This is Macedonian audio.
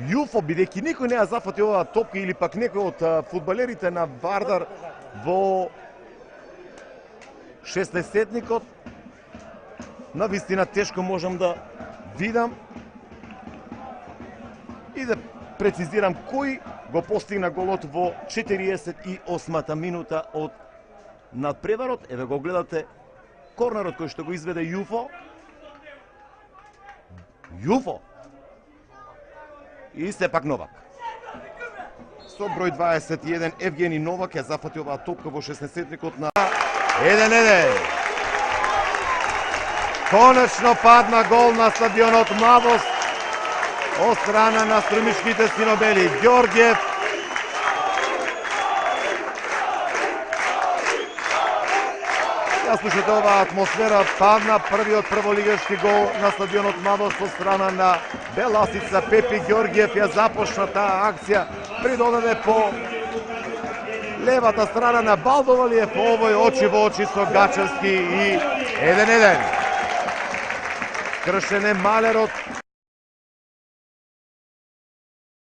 Јуфо, бидејќи никој не ја зафати оваа топка или пак некој од фудбалерите на Вардар во 16-тетникот, навистина тешко можам да видам и да прецизирам кој го постигна голот во 48-та минута од надпреварот. Еве го гледате корнерот кој што го изведе Јуфо. Јуфо! И сепак Новак. Со број 21 Евгени Новак ја зафати оваа топка во 16-тникот на 1-1. Конечно падна гол на стадионот Младост од страна на струмишките синобели. Ѓорѓев ја слушате оваа атмосфера, падна првиот прволигашки гол на стадионот Младост од страна на Беласица. Пепи Ѓорѓев ја започна таа акција, придодаде по левата страна на Балдовалиев, овој очи во очи со Гачевски и 1-1. Кршене Малерот